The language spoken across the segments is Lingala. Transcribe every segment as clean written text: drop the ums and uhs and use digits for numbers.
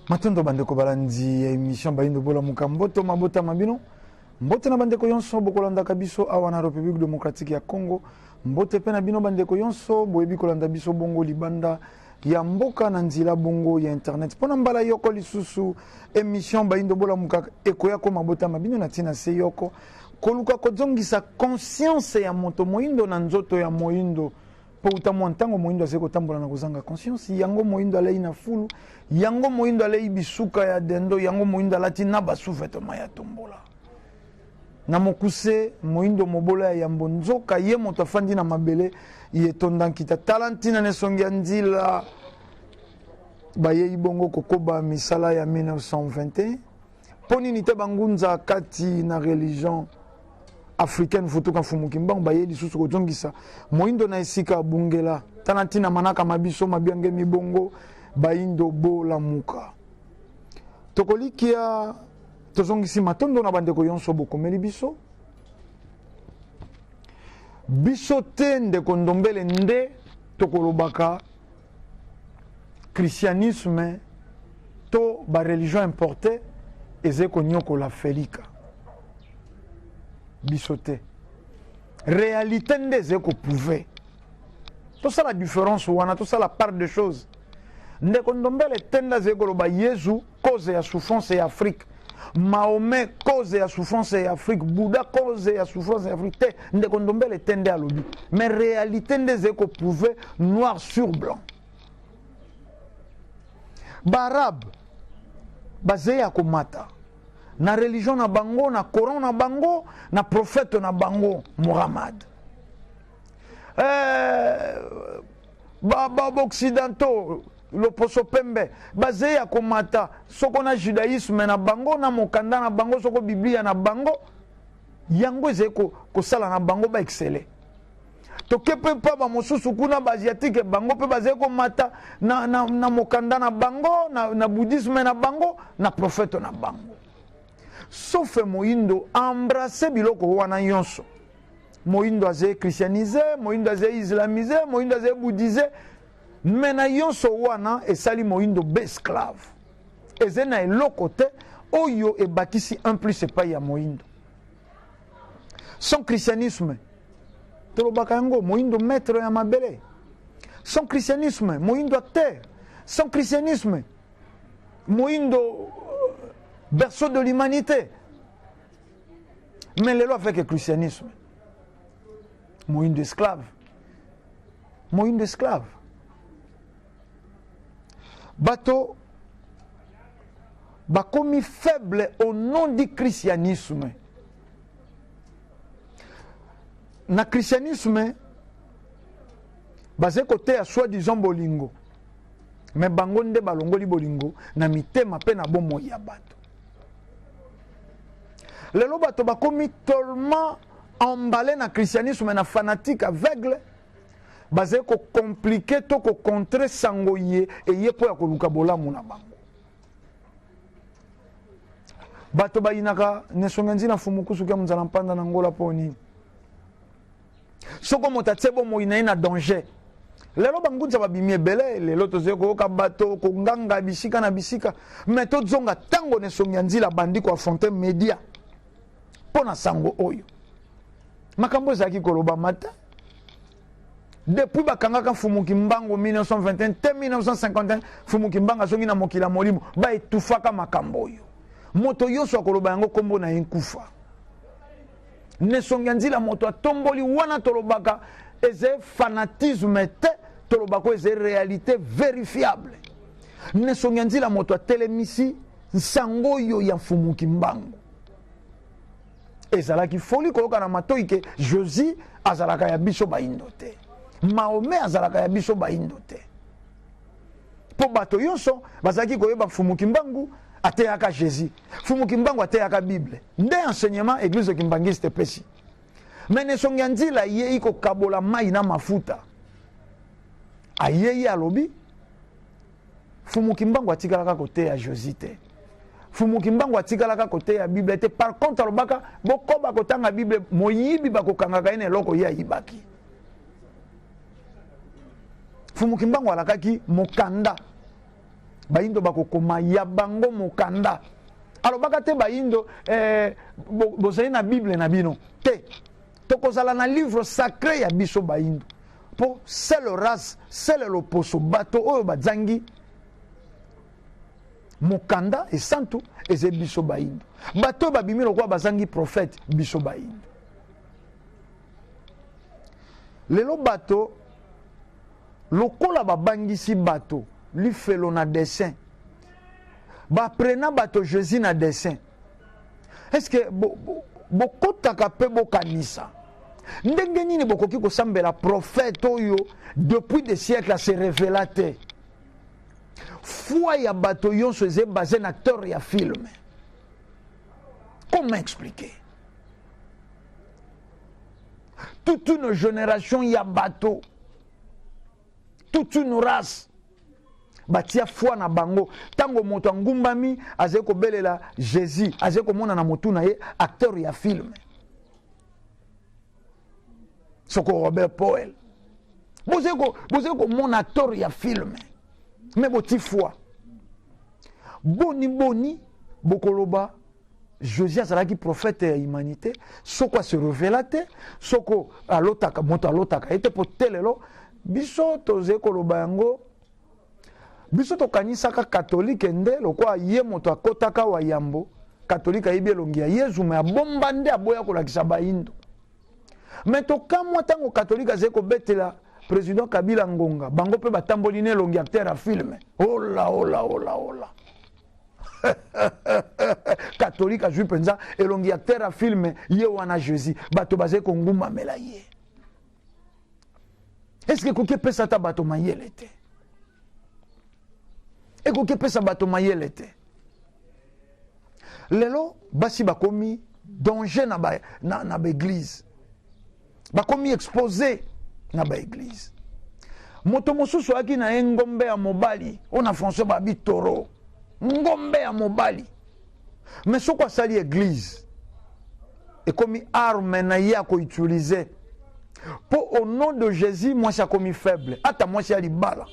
Matondo bandeko balandi émission Bayindo Bola Mukamboto mabota mabino. Mbote na bandeko yonso bokolanda kabiso awa na République démocratique ya Congo. Mbote pe na bino bandeko yonso boyebi kolanda biso bongo libanda ya mboka na nzila bongo ya internet. Pona mbala yoko lisusu émission Bayindo Bola Muka ekoya ko mabota mabino na tina se yoko. Koluka kozongisa conscience ya moto moindo na nzoto ya moindo. Po utamu ntango moindo azeko tambola na kozanga conscience yango moindo alei na fulu yango moindo alei bisuka ya dendo yango moindo alati na basufetoma ya tombola na mokuse moindo mobola ya yambo nzoka ye moto afandi na mabele ye tondankita talantina nesongi nzila baye ibongo kokoba misala ya 1921 poni nite bangunza kati na religion africaine futuka fumukimbango baye lisusu kozongisa moindo na esika bungela talantina manaka mabiso mabiange mibongo Bayindo Bola Muka tokolikia tozongisi matondo na bandeko yonso bokomeli biso biso te ndeko ndombele nde tokolobaka christianisme to ba religion importée ezeko nyokola felika bisoté réalité ndeze ko prouver tout ça la différence wana tout ça la part des choses ndeko ndombele tenda zekolo ba Yesu cause ya souffrance ya Afrique Mahomet cause ya souffrance ya Afrique Bouddha cause ya souffrance ya Afrique te ndeko ndombele tende alobi mais réalité ndeze ko prouver noir sur blanc barab basé ya komata na religion na bango na Coran na bango na prophète na bango Muhammad occidentaux le poso pembe basé ya komata soko na judaïsme na bango na mokanda na bango soko biblia na bango yango ezeko kosala na bango ba exceller toke pe pa ba mosusu kuna ba asiatique bango pe basé komata na mokanda na bango na bouddhisme na bango na prophète na bango sauf moindo embrasser biloko wana yonso moindo azé christianisé moindo azé islamisé moindo azé bouddhisé mais na yonso wana esali moindo besclave eze na eloko te oyo ebakisi un plus epai ya moindo son christianisme tolobaka yango moindo maître ya mabele son christianisme moindo acteur son christianisme moindo berceau de l'humanité. Mais les lois avec le christianisme. Moïse d'esclave. Moïse d'esclave. Bateau, commis faible au nom du christianisme. Na christianisme, basé côté à soi-disant bolingo. Mais bangonde balongoli bolingo, na mitema pe na bomo ya bato. Les lobato ba komi tellement emballé na christianisme na fanatique aveugle basé ko compliqué to ko contrer sangoye et yepo ya ko luka bolamu na bango bato ba inaka nesongenzi na fumukusu ke muzala mpanda na ngola poni soko motatebo mo ina danger lelo bangunza babimie bele lelo tozeko ka bato ko nganga bisika na bisika mais to zonga tango nesongenzi la bandiko affronter média pona sango oyo makambo zaki koloba mata depuis bakangaka fumuki mbango 1921 te 1951 fumuki mbanga songi na mokila molimo ba etufaka makambo oyo moto yoso akoloba yango kombo na inkufa nesongi nzila moto atomboli wana tolobaka eze fanatisme te tolobako eze réalité vérifiable nesongi nzila moto atelemisi nsango oyo ya fumuki mbango ezalaki foli koloka na matoi ke Jésus azalaka ya biso baindo te Mahomet azalaka ya biso baindo te po bato yonso bazalaki koyeba fumuki mbangu ateyaka Jésus fumuki mbangu ateyaka Bible nde enseignement église kimbangiste pesi mais nesongi nzila ye iko kabola mai na mafuta ayeye alobi fumuki mbangu atikalaka kote ya Jésus te fumuki mbangu atikalaka kote ya Bible te par contre alobaka bokoba kotanga Bible moyibi bakokangaka ene eloko ye ayibaki fumuki mbangu alakaki mokanda bayindo bakokoma ya bango mokanda. Alors bakate bayindo bozali na Bible na bino te. Tokozala na livre sacré ya biso bayindo. Po c'est le race, c'est le loposo bato oyo bazangi mokanda et santu eze biso bayindo. Bato babimi lokwa bazangi prophète biso bayindo. Lelo bato lokola babangisi bato li felo na dessin. Ba prena bato Jésus na dessin. Est-ce que bokotaka pe bokanisa? Ndenge nini bokoki kosambela prophète oyo depuis des siècles se révéla te? Foi ya bato yonso eze basé na acteur ya film. Comment expliquer? Toute une génération ya bato, toute une race batia foi na bango tango moto ngumbami azeko belela Jésus azeko mona na motu na ye acteur ya film soko Robert Powell bozeko mon acteur ya film mais boti foi boni bokoloba Jésus azalaki prophète ya humanité soko se révélateur soko alotaka moto alotaka ete potelelo biso tozeko loba yango biso tokanisaka catholique nde lokwa ye moto akotaka wa yambo catholique ayibi elongi ya Yesu me abomba nde aboya kolakisa bayindo mais tokamwa tango catholique azeko betela président Kabila Ngonga bango pe batamboli ne elongi acteur ya film ola catholique azwi penza elongi acteur ya film ye wana Jésus bato bazeko nguma mela ye. Est-ce que koke pesa ta bato mayele te? Ekoki pesa bato mayele te. Lelo basi bakomi danger na ba église. Bakomi exposé na ba église. Moto mosusu aki na ngombe ya mobali, ona François babi toro. Ngombe ya mobali. Mais soko sali église. Ekomi arme na ya ko utiliser. Pour au nom de Jésus, moi ça komi faible. Ata moi c'est libala.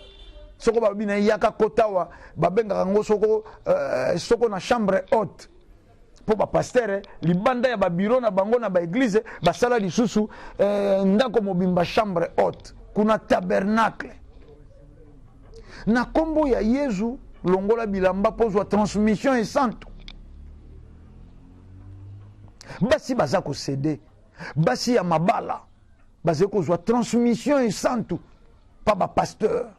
Soko babina yaka kotawa babenga ngo soko na chambre haute po ba pasteur libanda ya ba bureau na bango na ba église basala lisusu ndako mobimba chambre haute kuna tabernacle na kombo ya Yesu longola bilamba pozwa transmission et santo basi baza ko céder basi ya mabala baza ko zwa transmission et santo pa ba pasteur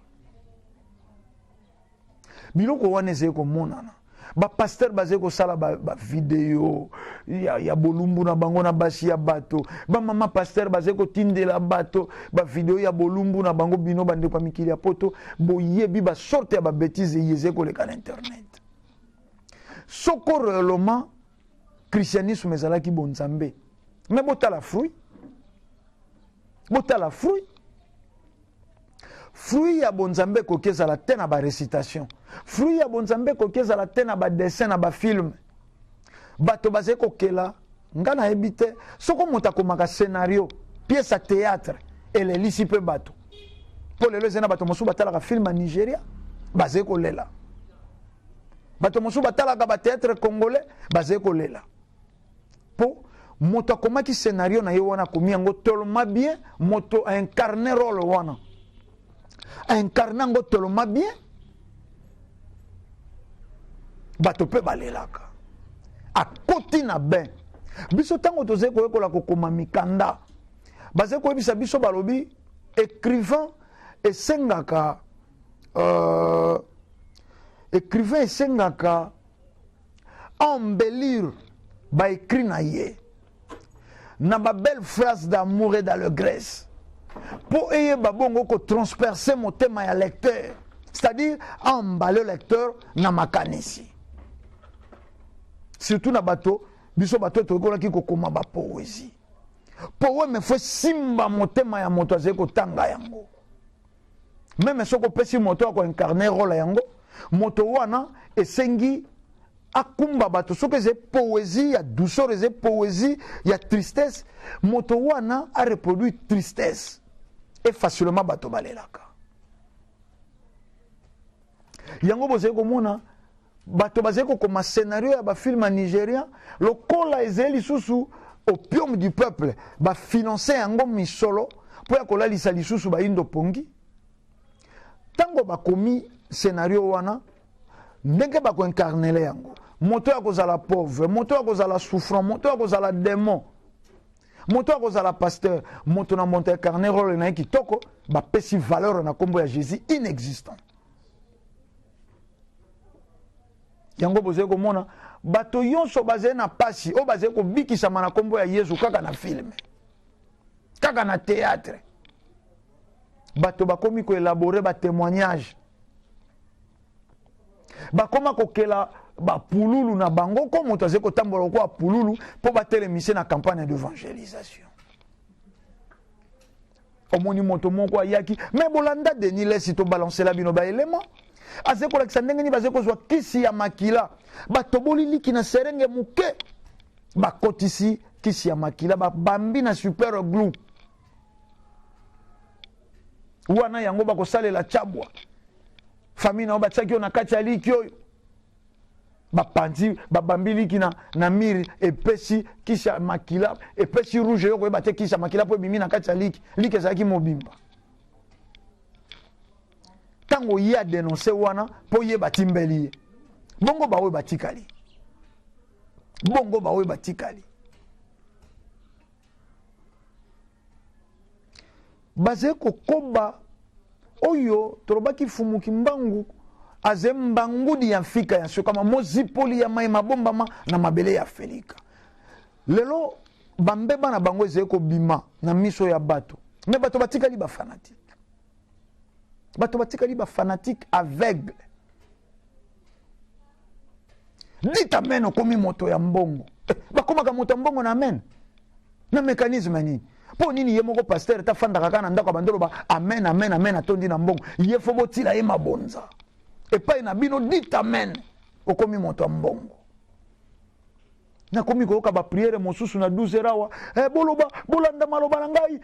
biloko wana ezeko monana ba pasteur bazeko sala ba video ya bolumbu na bango na basi ya bato ba mama pasteur bazeko tindela bato ba video ya bolumbu na bango bino bande kwa mikili ya poto boyebi ba sorte ya ba bêtise yezeko le kan internet soko réellement christianisme ezalaki bonzambe mais botala fruit fruit ya bonzambe kokeza la te na ba récitation fruit ya bonzambe kokeza la te na ba dessin na ba film bato baze kokela ngana ebite soko mota komaka scénario pièce à théâtre ele lisi pe bato pour lelo zena bato mosu batala ka film à Nigeria baze kolela bato mosu batala ka ba théâtre congolais baze kolela po moto komaki scénario na ye wana komi yango tellement bien moto a incarné rôle wana incarnant tellement bien bato pe balelaka a koti na ben biso tango toze koyekola kokoma mikanda baze koyebisa biso balobi écrivain esengaka embellir ba écrit na ye na ba belle phrase d'amour et d'allégresse pour eye babongo ko transpercer mon thème à lecteur, c'est-à-dire emballer le lecteur na makanisi. Surtout na bateau, biso bateau to ko ki ko koma ba poésie. Po me faut simba mon thème ya moto azeko tanga yango. Même soko pesi moto ko incarner rôle yango, moto wana esengi akumba bato soki eze poésie ya douceur eze poésie ya tristesse moto wana a reproduit tristesse et facilement bato balelaka yango bozali komona bato bazali kokoma scénario ya bafilme nigérien lokola ezali lisusu opium du peuple bafinanse yango misolo mpo ya kolalisa lisusu bayindo pongi ntango bakomi scénario wana ndenge bakoincarnele yango moto ya kozala pauvre, moto ya kozala souffrant, moto ya kozala démon, moto ya kozala pasteur, moto na monte incarné rôle na kitoko bapesi valeur na kombo ya Jésus inexistant. Yango bozali komona bato yonso bazali na pasi o bazali kobikisama na kombo ya Yesu kaka na filme, kaka na théâtre. Bato bakomi ko élaborer ba témoignage, bakoma kokela ba pululu na bango ko moto azali kotambola ko pululu po batelemise na campagne d'évangélisation. Omoni moto moko ayaki mais bolanda Denis lesi to balancer la bino ba élément azeko lakisa ndenge ni bazeko zwa kisi ya makila batoboli liki na serenge muke bakotisi kisi ya makila bambi na super glue wana yango bakosalela chabwa famille na batiaki na kati ya liki oyo bapanzi babambi liki na miri epesi kisi ya makila epesi rouge yo koyeba te kisi ya makila po ebimi na kati ya liki ezalaki mobimba. Tango ye a dénoncé wana po ye batimbeli ye bongo bawe batikali baze kokoba oyo torobaki fumuki mbangu azembangudi ya fika ya sio kama mozipoli ya mai mabombama na mabele ya felika lelo bambeba na bango ezeko bima na miso ya bato me bato batikali ba fanatique. Bato batikali ba fanatique aveugle. Dit amen okomi moto ya mbongo. Bakoma ka moto mbongo na amen. Na mécanisme nini? Po nini ye moko pasteur ta fanda kaka na ndako bandolo ba amen amen amen atondi na mbongo. Ye fo botila ye mabonza. E pa na bino dit amen okomi moto ya mbongo. Na komi ko ka ba prière mosusu na 12 rawa. Boloba bolanda maloba na ngai.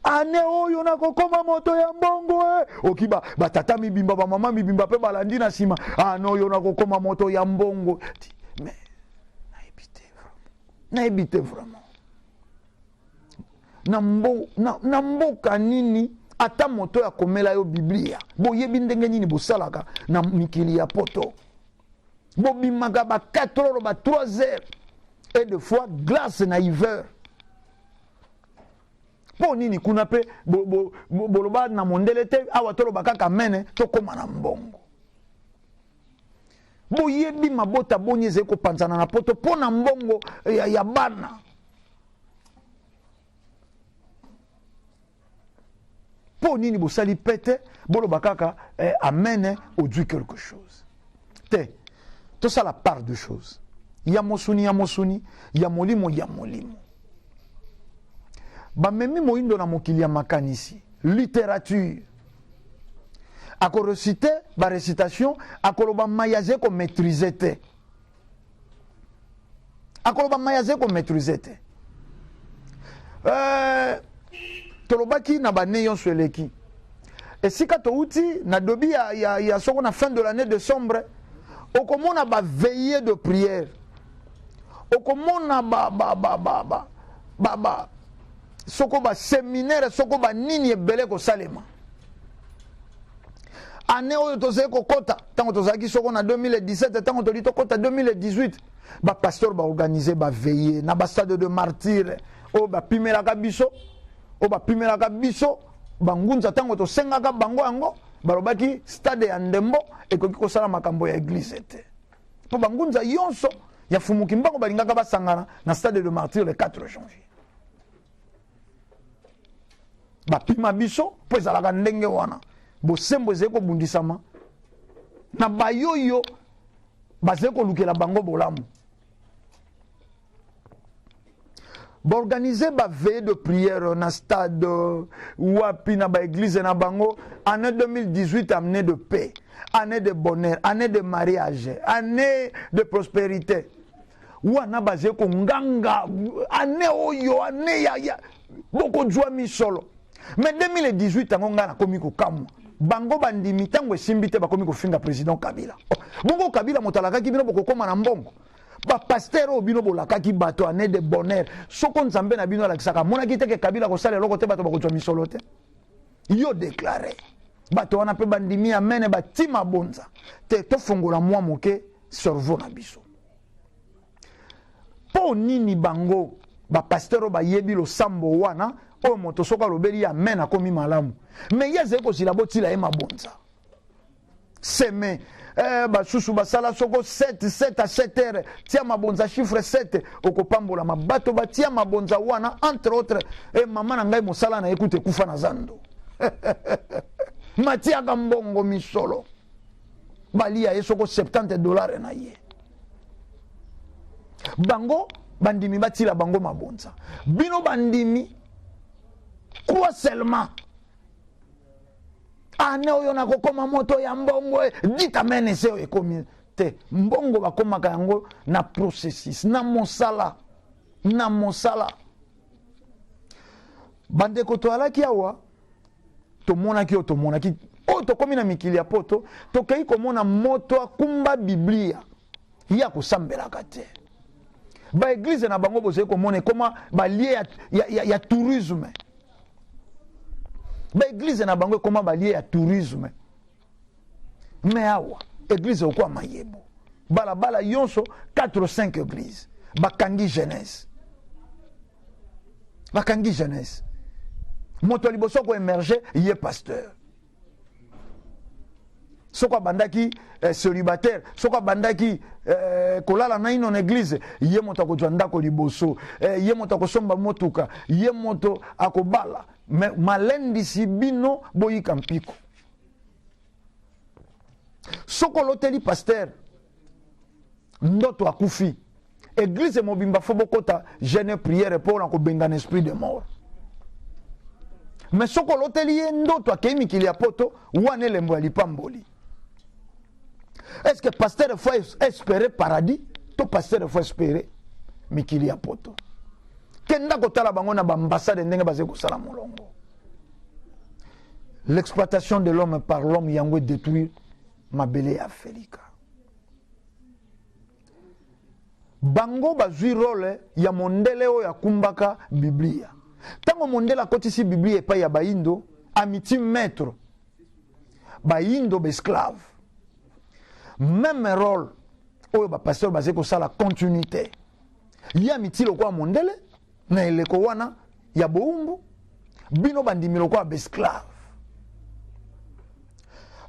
Ane oyo na kokoma moto ya mbongo okiba batata mibimba ba mama mibimba pe balandi na sima ano oyo na kokoma moto ya mbongo mais naibite vraiment na mboka nini ata moto ya komela yo biblia boyebi ndenge nini bosalaka na mikili ya poto bobimaka ba 4 heures ba 3 heures et de fois glace na hiver. Po nini kuna pe boloba na mondele te awa toloba kaka mene tokoma na mbongo. Boyebi mabota boni ezeko panzana na poto po na mbongo ya bana. Po nini bosali pete boloba kaka amene odui quelque chose. Te to ça la part de choses. Ya mosuni ya molimo ya molimo. Bamemi moindo na mokili ya makanisi littérature ako reciter ba récitation akoloba mayaze ko maîtriser te tolobaki na bane yonso eleki esika touti na dobi ya soko na fin de l'année décembre okomona ba veillée de prière okomona soko ba séminaire soko ba nini ebele ko salema année oyo tozali kokota tango tozalaki soko na 2017 tango toli tokota 2018 ba pasteur ba organiser ba veiller na ba stade de martyr o ba pimelaka biso bangunza tango tosengaka bango yango balobaki stade ya ndembo ekoki kosala makambo ya église te po bangunza yonso ya fumuki mbango balingaka basangana na stade de martyr le 4 janvier. Bapima biso po ezalaka ndenge wana bosembo ezali kobundisama na bayoyo bazali kolukela bango bolamu baorganize baveille de prière na stade wapi na baeglise na bango année 2018 année de paix, année de bonheur, année de mariage, année de prospérité wana bazali konganga année oyo année ya boko jwa misolo. Mais 2018 tango nga na komi ko kamwa bango bandimi tango esimbi te bakomi kofinga président Kabila. Bongo Kabila motalakaki bino bokokoma na mbongo. Ba pasteur o bino bolakaki bato année de bonheur. Soko nzambe na bino alakisaka monaki te ke Kabila ko sala loko te bato bakozwa misolo te. Yo déclaré. Bato wana pe bandimi amene batima bonza. Te to fongola mwa moke cerveau na biso. Po nini bango ba pasteur ba yebi lo sambo wana o moto soka lobeli ya mena komi malamu. Mais yeze ko silabo tila e mabonza. Seme basusu basala soko 7 à 7 heures tia mabonza chiffre 7 okopambola mabato batia mabonza wana entre autres mama na ngai mosala na ekute kufa na zando. Matia gambongo misolo balia esoko $70 na ye. Bango bandimi batila bango mabonza. Bino bandimi quoi seulement ane oyo na kokoma moto ya mbongo dita mene seo ekomi te mbongo bakomaka yango na processus na mosala bandeko toalaki awa tomonaki o tokomi na mikili ya poto tokei komona moto akumba biblia ya kosambelaka te ba église na bango bozali komona koma balie ya tourisme. Ba église na bango koma balie ya tourisme. Mais awa église okwa mayebo. Bala yonso 4 ou 5 églises. Bakangi jeunesse. Moto liboso ko émerger yé pasteur. Soko bandaki célibataire, soko bandaki kolala na ino église, yé moto akozwa ndako liboso, yé moto akosomba motuka, yé moto akobala. Mais malendisi bino boyika mpiko. Soko loteli pasteur ndoto akufi. Église mobimba fobokota jeûne prière pour na ko benga esprit de mort. Mais soko loteli ndoto akemi kili apoto wane lembo lipamboli. Est-ce que pasteur faut espérer paradis? To pasteur faut espérer mikili apoto. Kenda kotala bango na bambassade ndenge bazé ko sala molongo. L'exploitation de l'homme par l'homme yango détruire mabele ya Afrika. Bango bazui role ya mondele o ya kumbaka Biblia. Tango mondele akotisi Biblia epa ya baindo amiti maître. Baindo be esclave. Même rôle oyo ba pasteur bazé ko sala continuité. Ya miti lokwa mondele na eleko wana ya boumbu bino bandimi lokwa be esclave.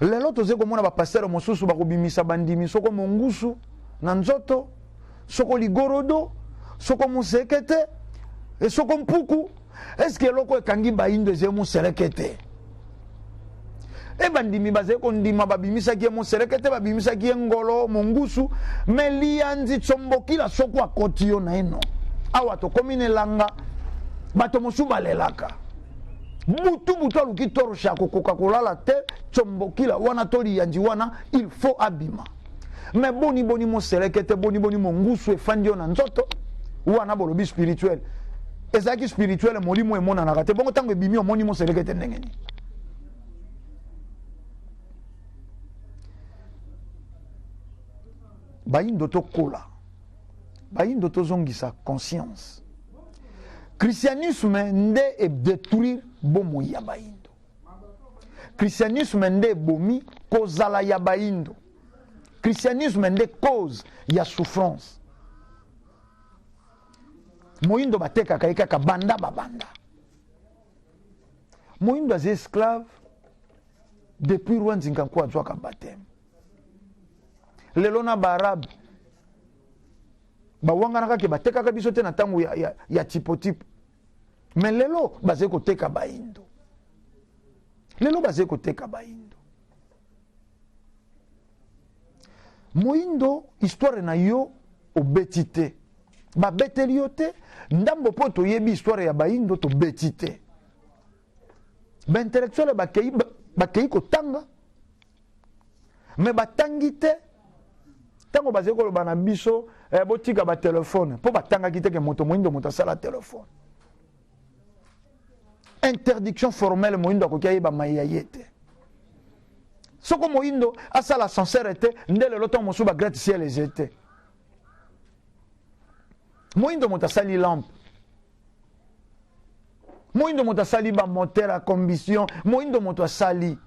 Lelo toze komona ba pasteur mosusu bakobimisa bandimi soko mongusu na nzoto soko ligorodo soko musekete e soko mpuku. Est-ce que loko ekangi baindo ze muselekete e bandimi baze kondima babimisa ki muselekete babimisa ki ngolo mongusu melianzi tsombokila soko akoti yo na eno awa to komine langa bato mosuba lelaka butu aluki torosha kokoka kolala te tsombokila wana toli yanji wana il faut abima. Mais boni mo selekete boni mongusu efandi na nzoto wana bolobi spirituel ezaki spirituel molimo emona na kate bongo tango ebimi omoni mo selekete ndengeni. Baindo to kola baindo to zongisa conscience. Christianisme nde e détruire bomo ya baindo. Christianisme nde bomi kozala ya baindo. Christianisme nde cause ya souffrance. Moindo bateka kaka banda babanda. Moindo az esclave depuis Rwanzinga kwa zwaka baptême. Lelona barabe bawanga naka ke bateka ka biso te na tango ya tipo. Mais lelo bazé ko teka baindo. Lelo bazé ko teka baindo. Moindo histoire na yo obetite. Ba beteli yo te ndambo poto yebi histoire ya baindo to betite. Ba intellectuel bakei ko tanga. Mais batangi te tango bazé ko loba na biso botika ba téléphone po batanga kite ke moto moindo moto sala téléphone. Interdiction formelle moindo akokia yeba maya yete. Soko moindo asa la sincérité ndele loto mosuba gratte ciel les étés. Moindo monta sali lampe. Moindo monta sali ba moteur à combustion, moindo monta sali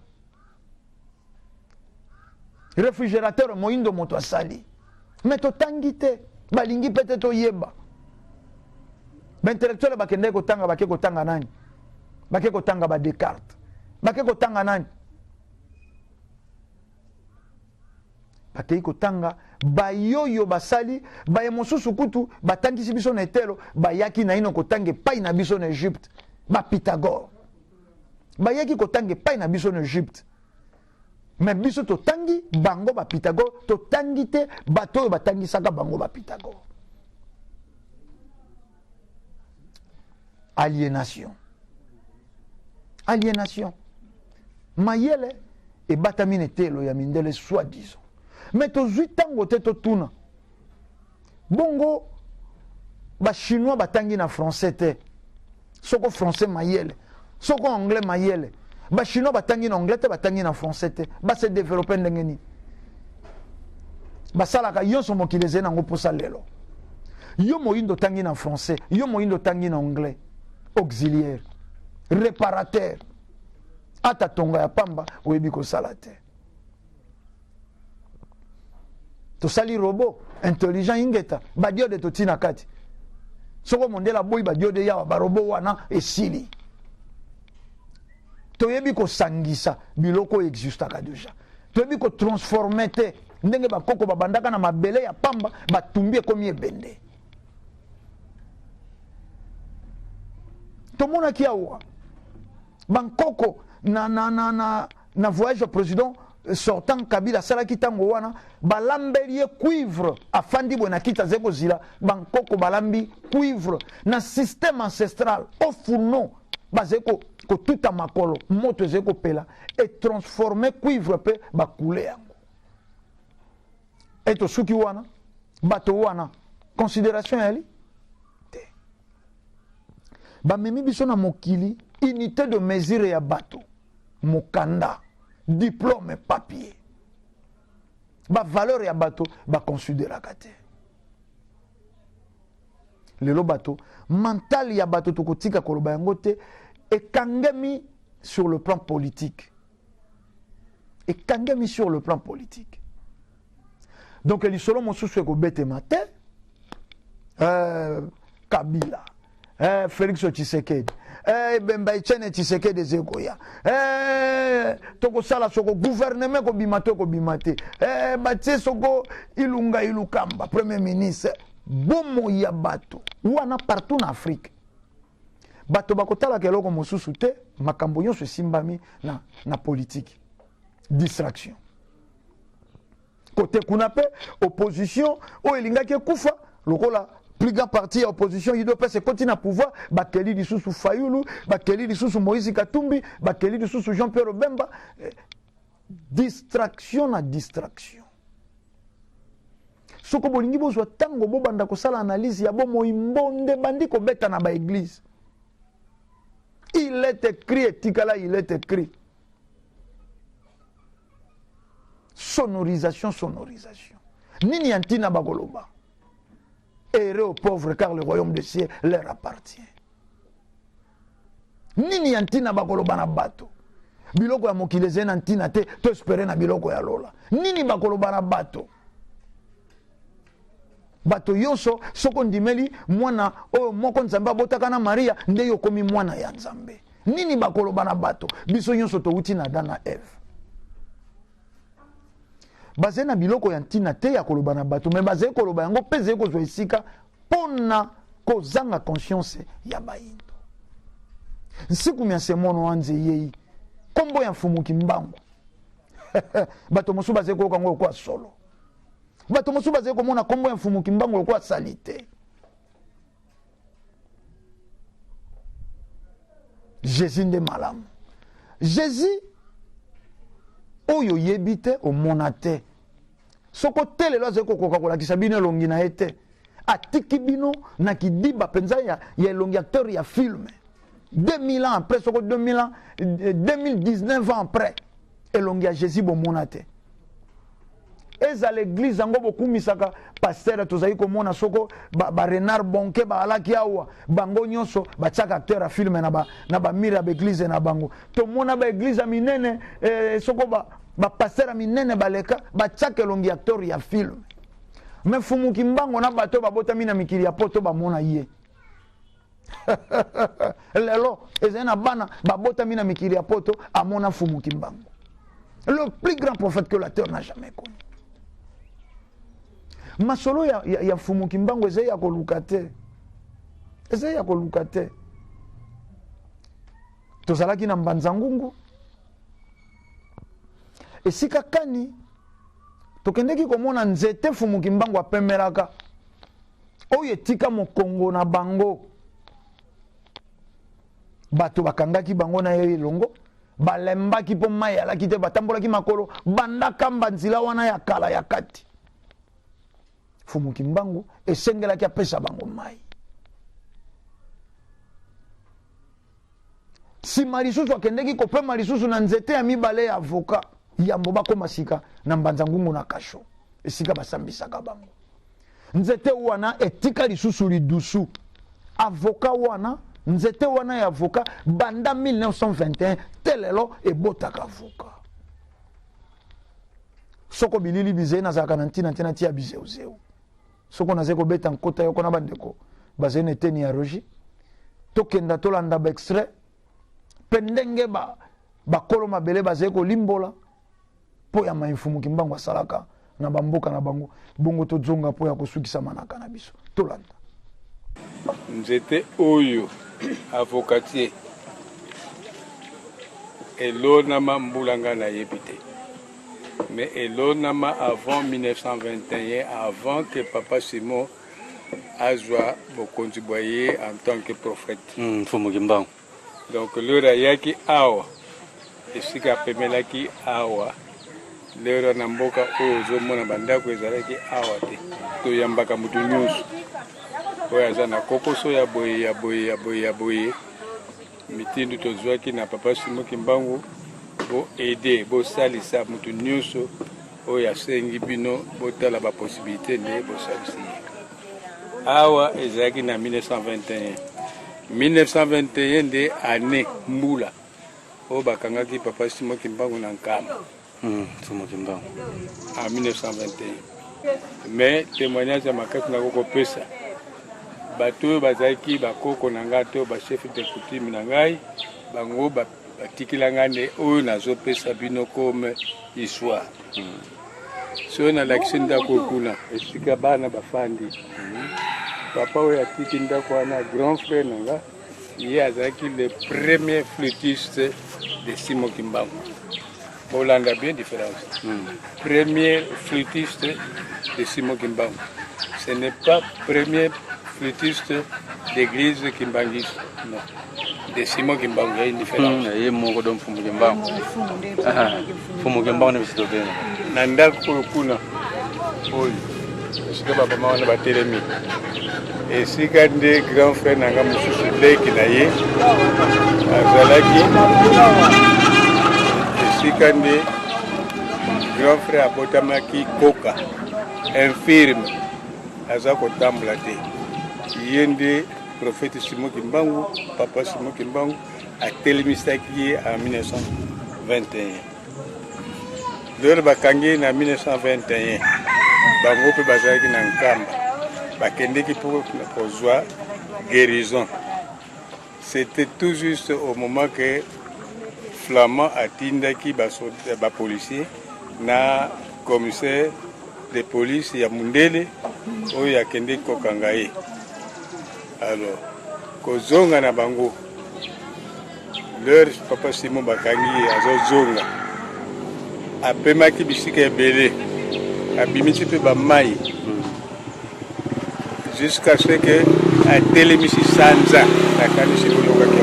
réfrigérateur, moindo monta sali. Mais to tangite balingi peut-être yeba. Ba intellectuel ba kende ko tanga nani? Ba ke ko tanga ba Descartes. Ba ke ko tanga nani? Bakei kotanga bayoyo basali baye mosusu kutu batangisi biso na etelo bayaki na ino kotange pai na biso na Egypte ba Pythagore bayaki kotange pai na biso na Egypte mais biso totangi bango ba Pythagore totangi te bato oyo batangisaka bango ba Pythagore. Aliénation mayele e batami na etelo ya mindele soi-disant. Mais to zui tango te to tuna. Bongo ba chinois batangi na français te. Soko français mayele. Soko anglais mayele. Ba chinois batangi na anglais te batangi na français te. Ba se développer ndengeni. Ba sala ka yonso mokileze na ngopo salelo. Yo moyindo tangi na français, yo moyindo tangi na anglais. Auxiliaire, réparateur. Ata tonga ya pamba oyebi ko sala te. To sali robot intelligent ingeta ba dio de totina kati soko mondela boy ba dio de ya ba robot wana esili to yebi ko sangisa biloko exista ka deja to yebi ko transformer te ndenge ba koko ba bandaka na mabele ya pamba ba tumbi komi ebende to mona ki awa bankoko na voyage au président sortant Kabila salaki tango wana balambelie cuivre afandi bona kita zeko zila bankoko balambi cuivre na système ancestral au fourneau bazeko ko tuta makolo moto zeko pela et transformer cuivre pe ba couler yango eto suki wana bato wana considération yali te ba memi biso na mokili unité de mesure ya bato mokanda diplôme papier ba valeur ya bato ba considéraka te lelo bato mental ya bato tokotika koloba yango te ekangemi sur le plan politique donc lisolo mosusu ekobetema te Kabila Félix Tshisekedi Bemba Etienne Tshisekedi Zekoya toko sala soko gouvernement ko bimate batie soko Ilunga Ilukamba premier ministre bomo ya bato wana partout en Afrique bato bakotala keloko mosusu te makambo nyonso simbami na politique distraction côté kuna pe opposition o elingaki kufa lokola plus grand parti à opposition, il doit se continuer à pouvoir. Bakeli di sous Fayoulou, Bakeli di sous Moïse Katumbi, Bakeli di sous Jean-Pierre Bemba. Distraction na distraction. Soko bolingi bozwa tango bo banda ko sala analyse ya bo moimbonde bandi ko beta na ba église. Il est écrit etikala il est écrit. Sonorisation. Nini antina bagoloba. Heureux aux pauvres car le royaume des cieux leur appartient. Nini antina bakoloba na bato. Biloko ya mokileze na ntina te to espérer na biloko ya lola. Nini bakoloba na bato. Bato yoso soko ndimeli mwana oyo moko nzambe abotaka na Maria nde yokomi mwana ya nzambe. Nini bakoloba na bato. Biso yoso to uti na Adam na Eve. Bazé na biloko ya ntina te ya koloba na bato mais bazé koloba yango peze ko zo esika pona ko zanga conscience ya baindo nsiku mya semono wanze yei kombo ya mfumuki mbango bato mosu bazé ko kango kwa solo bato mosu bazé ko mona kombo ya mfumuki mbango kwa salite Jésus nde malamu Jésus oyo yebite o monate soko tele lo zeko kokakola kisabine longi na ete atiki bino na kidiba penza ya longi acteur ya film 2000 ans après soko 2000 ans 2019 ans après elongi ya Jésus bomona te. Eza l'église yango bokumisaka pasteur tozali komona soko ba Renard Bonke ba alaki awa bango nyonso ba tchaka acteur a film na ba mira ba église na bango. To mona ba église minene soko ba pasteur minene baleka ba tchaka elongi acteur ya film. Mais fumu kimbango na bato ba botami na mikili ya poto ba mona ye. Lelo ezena bana ba botami na mikili ya poto amona fumu kimbango. Le plus grand prophète que la terre n'a jamais connu. Masolo ya fumu kimbango eze ya koluka te. Eze ya koluka te. Tozalaki na Mbanza Ngungu. Esika kani tokendeki komona nzete fumu kimbango apemelaka. Oyo etika mokongo na bango. Bato bakangaki bango na ye elongo. Balembaki po mai alaki te batambolaki makolo. Bandaka mbanzila wana ya kala ya kati. Fumu kimbangu esengelaki apesa bango mai. Si malisusu akendeki kopema lisusu na nzete ya mibale ya avoka yambo bakoma sika na Mbanza Ngungu na kasho esika basambisaka bango. Nzete wana etika lisusu lidusu avoka wana nzete wana ya avoka banda 1921 telelo ebotaka avoka. Soko bilili bize na zaka nantina tena tia bizeuzeu. Soko na zeko beta nkota yoko na bandeko bazene teni ya roji tokenda tolanda ba extrait pendenge ba kolo mabele bazeko limbola po ya maifumu kimbango asalaka na bamboka na bango bongo to zonga po ya kosukisa manaka na biso tolanda. Nzete oyo avocatier elona mambulanga na yebite. Mais elonama avant 1921, avant que Papa Simon Azwa contribué en tant que prophète. Donc le rayaki awa, et si kapemela ki awa, le ranamboka ozo mona bandako ezalaki awa te. To yambaka mutu nyusu. Oya zana kokoso ya boye. Mitindu tozwaki na Papa Simon Kimbangu. Bo aider bo salisa mutu nyuso oya sengi bino botala ba possibilité ne bo salisi awa ezaki na 1921 de année mbula o bakangaki Papa Simon Kimbangu na Nkama Simon Kimbangu en 1921 mais témoignage ya makasi na koko pesa bato bazaki bakoko na ngato ba chef de coutume na ngai bango ba batikilangane oyo nazopesa bino comme histoire. So na lakisi ndako kuna esika bana bafandi. Papa oyo atiki ndako wana grand frère nanga ye azalaki le premier flûtiste de Simon Kimbangu. Bolanda bien différence. Premier flûtiste de Simon Kimbangu. Ce n'est pas premier flûtiste d'église kimbangiste. Non. De Simon Kimbangu, il y a une différence. Il y a mon godon Fumu Kimbangu. Fumu Kimbangu ne visite bien. Nanda Kurukuna. Oui. Parce que papa m'a dit Télémi. Et si quand des grands frères n'ont pas soucié qui n'aillent, Azalaki. Et si quand des grands frères Abotamaki Koka, infirme, Azako Tamblate, Yende. Prophète Simon Kimbangu, Papa Simon Kimbangu, a télémisaki en 1921. Lors bakangi en 1921, bango pe bazaki na Nkamba, bakendeki pour joie guérison. C'était tout juste au moment que Flamand atindaki ba policier na commissaire de police ya Mundele oyo akendeki kokangaye. Alors, kozonga na bango. Leur Papa Simon bakangi azozonga. Apemaki bisika ebele. Abimisi pe ba mai. Jusqu'à ce que atelemisi sanza nakanisi kolonga ke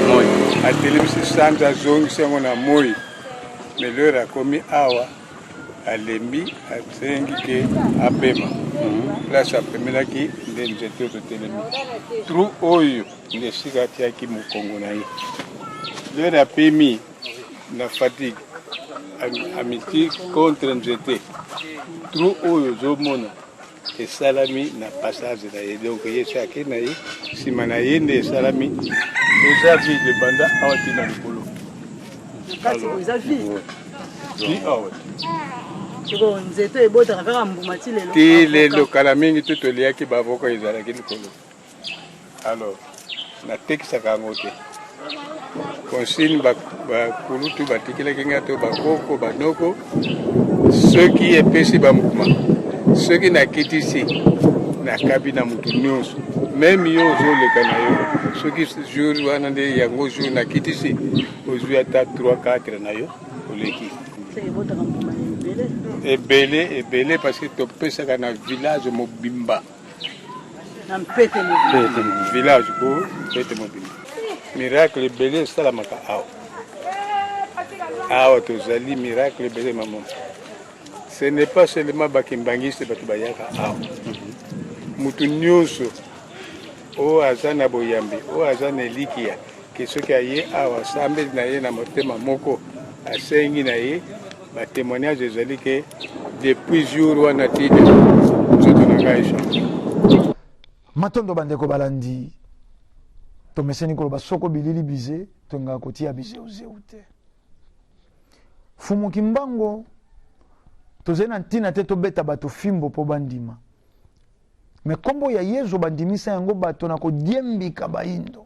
moi. Atelemisi sanza zongi sengo na moi. Mais leur a commis awa alembi asengi ke apema. Place apemelaki nde nzete ototelemi. Trou oyo nde sika atiaki mokongo na ye. Leur apemi na fatigue amitié contre nzete trop oyo ozomona esalami na passage na ye donc ye so ake na ye nsima na ye nde esalami eza vide banda awa ti na likolo nzete ebotaka kaka mbuma ti lelo ti lelo kala mingi to toliaki bavoka ezalaki likolo alors natekisaka yango te consigne bakulutu batikelaki nga to bakoko banoko soki epesi bambuma soki nakitisi nakabi na mutu nyonso meme yo ozoleka na yo soki jour wana nde yango jour nakitisi ozwi ata 3-4 na yo oleki ebele parce que topesaka na village mobimba na mpete village po mpete mobimba miracle ebele esalamaka awa tozali miracle ebele mama ce n'est pas seulement bakimbangisi bato bayaka awa mutu nyonso oyo aza na boyambi oyo aza na elikia ke soki aye awa sambeli na ye na motema moko asengi na ye batémoignage ezali ke depuis jour wana tide nzoto na ngai change matondo bandeko balandi tomeseni koloba soko bilili bize tongaka kotia bizeuzeu te fumuki mbango tozali na ntina te tobeta bato fimbo mpo bandima me kombo ya yezu bandimisa yango bato na kodiembika baindo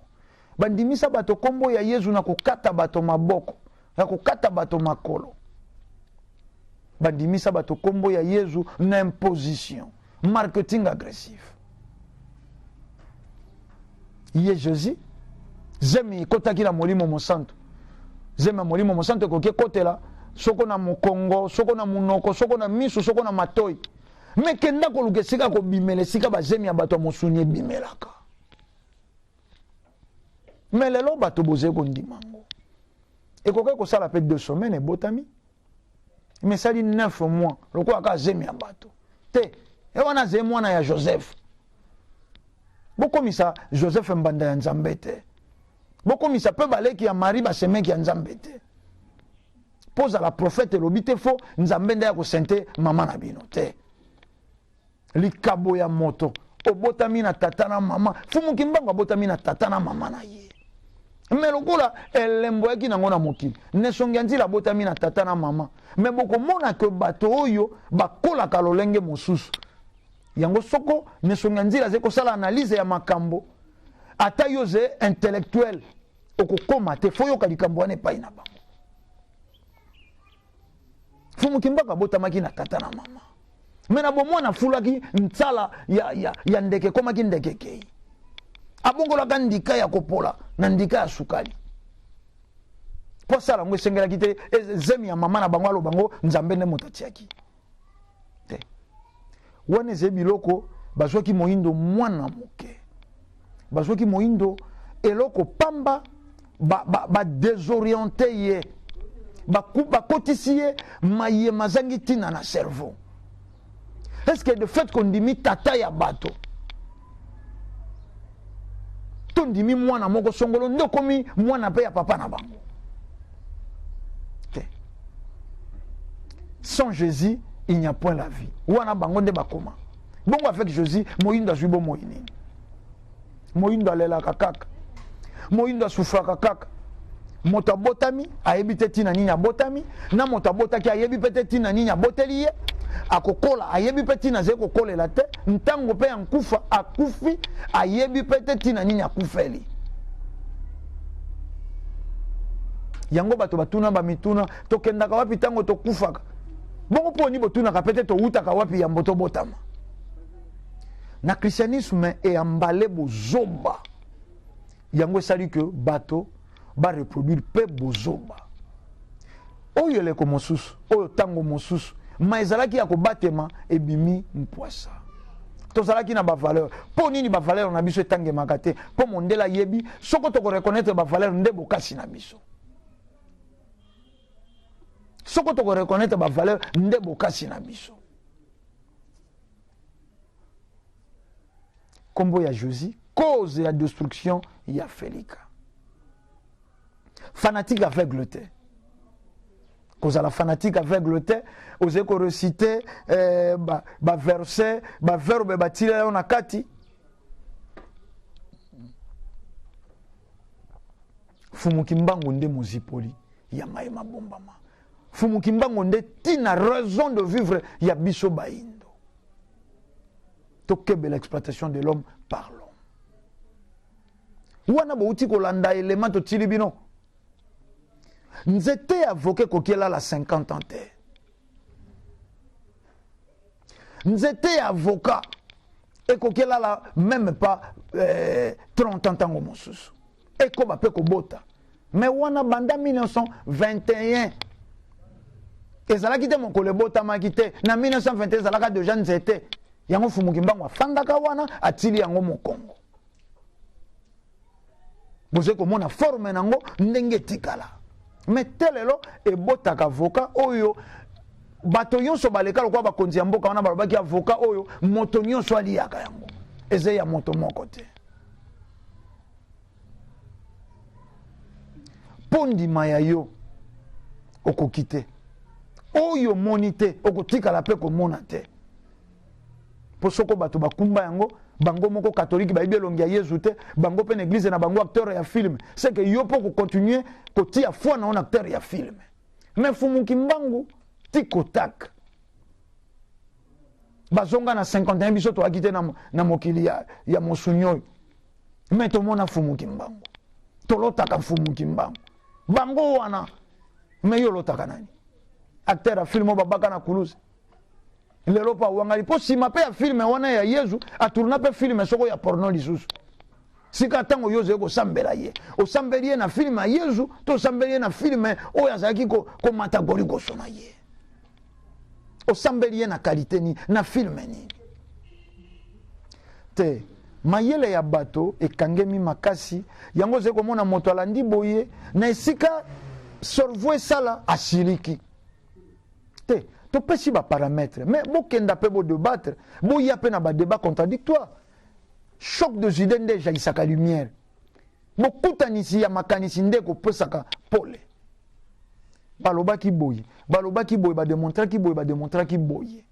bandimisa bato kombo ya yezu na kokata bato maboko na kokata bato makolo bandimisa bato kombo ya yezu na imposition marketing agressif ye jésus zemi ekotaki na molimo mosantu zemi ya molimo mosantu ekoki ekotela soko na mokongo soko na munoko soko na miso soko na matoi me kenda koluka esika kobimela esika bazemi ya bato ya mosuni ebimelaka me lelo bato bozali kondimango ekoki kosala mpe 2 semaines ebotami me esali 9 mois lokola kaka zemi ya bato te ewana azali mwana ya joseph bokomisa joseph mbanda ya nzambe te bokomisa mpe baleki ya mari basemeki ya nzambe te pozala prophète elobi te fo nzambe nde ya kosente mama na bino te likabo ya moto obotami na tata na mama fumuki mbango abotami na tata na mama na ye me lokola elembo yaki nango na mokili nesongi ya nzila abotami na tata na mama me bokomona ke bato oyo bakolaka lolenge mosusu yango soko nesongi ya nzila azali kosala analyse ya makambo ata yo ze intellectuel okokoma te fo yoka likambo wana epai na bango fumuki mbango abotamaki na tata na mama me na bomwana fulaki ntsala ya ndeke komaki ndeke kei abongolaka ndika ya kopola na ndika ya sukali po asala yango esengelaki te zemi ya mama na bango aloba bango nzambe nde moto atiaki te wana ezali biloko bazwaki moyindo mwana moke bazwaki moyindo eloko pamba badésoriente ye bakotisi ye mayema azangi ntina na cerveau est-ce que de fait kondimi tata ya bato tondimi mwana moko songolo nde okomi mwana mpe ya papa na bango te sans Jésus il n'y a point la vie wana bango nde bakoma bongo avec Jésus moyindo azwi bomoi nini moyindo alelaka kaka moyindo asufraka kaka moto abotami ayebi te ntina nini abotami na moto abotaki ayebi mpe te ntina nini aboteli ye akokola ayebi mpe ntina azali kokolela te ntango mpe ya nkufa akufi ayebi mpe te ntina nini akufeli yango bato batuna bamituna tokendaka wapi ntango tokufaka bongo mponi botunaka mpe te towutaka wapi yambo tobotama na christianisme eyambale bozoba yango esali ke bato bareproduire mpe bozoba oyo eleko mosusu oyo ntango mosusu ma ezalaki ya kobatema ebimi mpwasa tozalaki na bavaleur mpo nini bavaleur na biso etangemaka te mpo mondele ayebi soko tokorekonetre bavaleur nde bokasi na biso soko tokorekonetre bavaleur nde bokasi na biso kombo ya Jésus cause ya destruction ya felika fanatique aveugle te kozala fanatique aveugle te oze ko reciter ba verset ba verbe batilela yo na kati fumuki mbango nde mozipoli ya maye mabombama fumuki mbango nde tina raison de vivre ya biso baindo tokebe l'exploitation de l'homme par l'homme wana bouti kolanda élément totili bino nzete avocat kokiela la 50 ans te nzete avocat et kokiela la même pas 30 ans tango mosusu et ko ba pe ko bota mais wana banda 1921 ezalaki te mokolo ebotamaki te na 1921 ezalaka deja nzete yango fumuki mbango afandaka wana atili yango mokongo boze komona forme nango ndenge etikala mais telelo ebotaka avocat oyo bato nyonso baleka lokwa bakonzi ya mboka wana balobaki avocat oyo moto nyonso aliyaka yango eze ya moto moko te pondima ya yo okoki te oyo moni te okotikala mpe komona te po soko bato bakumba yango bango moko katolike bayibi elongi ya yezu te bango mpe na eglize na bango acteur ya filme c'est que yo mpo kocontinue kotia foi na on acteur ya filme mais fumuki mbangu ti kotaka bazonga na 51 biso toaki te na mokili ya mosuni oyo mais tomona fumuki mbangu tolotaka fumuki mbangu bango wana mais yo lotaka nani acteur ya filme oyo babaka na kuluzi lelo pa wangali po sima pe ya filme wana ya yezu aturna pe filme soko ya porno lisusu sika tango yoze ko sambela ye o sambeli na filme ya yezu to sambeli na filme o ya zaki ko matagori ko sona ye o sambeli na qualité ni na filme ni te mayele ya bato ekangemi makasi yango ze ko mona moto alandi boye na esika sorvo sala asiliki te to pesi ba paramètres mais bokenda pe bo débattre bo ya pe na ba débat contradictoire choc de idées nde jaisaka lumière bokutanisi ya makanisi nde ko pesaka pole balobaki boye ba démontraki boye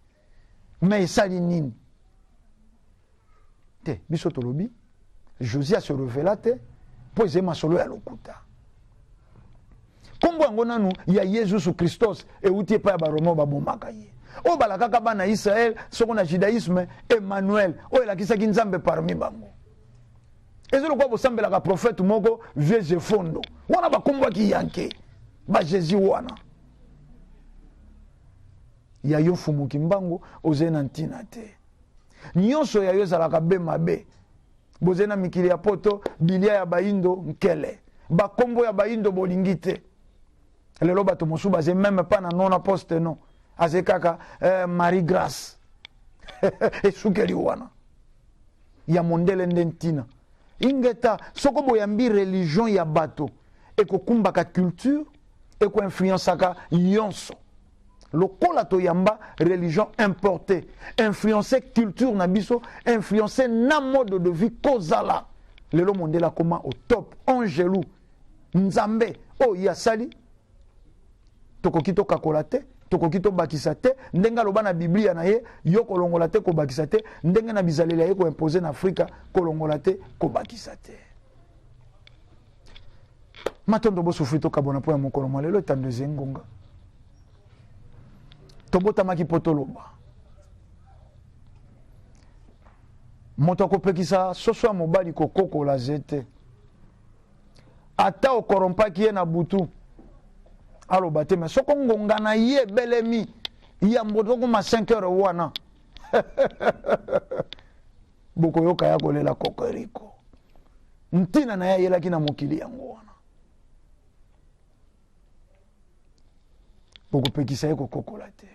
mais esali nini te biso tolobi Josia se révéla te po ezema solo ya lokuta kombo yango nanu ya Yesu Christos euti epai ya baroma babomaka ye oyo balakaka bana Israel soko na judaïsme Emmanuel oyo elakisaki nzambe parmi bango eza lokwa bosambelaka prophète moko vieux Jefondo wana bakombwaki yanke ba Jésus wana ya yo fumuki mbango oze na ntina te nyonso ya yo ezalaka be mabe boze na mikili ya poto bilia ya baindo nkele bakombo ya baindo bolingi te lelo bato mosu baze même pas na non aposte non aze kaka Marie Grâce esukeli wana ya mondele nde ntina ingeta soko boyambi religion ya bato ekokumbaka culture ekoinfluensaka nyonso lokola toyamba religion importée influencer culture na biso influencer na mode de vie kozala lelo mondela koma au top angelu nzambe o yasali tokoki tokakola te tokoki tobakisa te ndenge aloba na biblia na ye yo kolongola te kobakisa te ndenge na bizaleli ya ye koimpose na afrika kolongola te kobakisa te matondo bosufri tokabona mpo ya mokolo mwa lelo etando eze ngonga tobotamaki mpo toloba moto akopekisa soso ya mobali kokokola ze te ata okorompaki ye na butu aloba te me soko ngonga na ye ebelemi ya mbotokoma 5 heures wana bokoyoka ya kolela kokoriko ntina na ye ayelaki na mokili yango wana bokopekisa ye kokokola te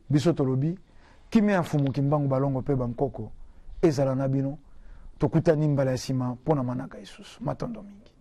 biso tolobi kimia ya fumuki mbangu balongo mpe bankoko ezala na bino tokutani mbala ya nsima mpo na manaka lisusu matondo mingi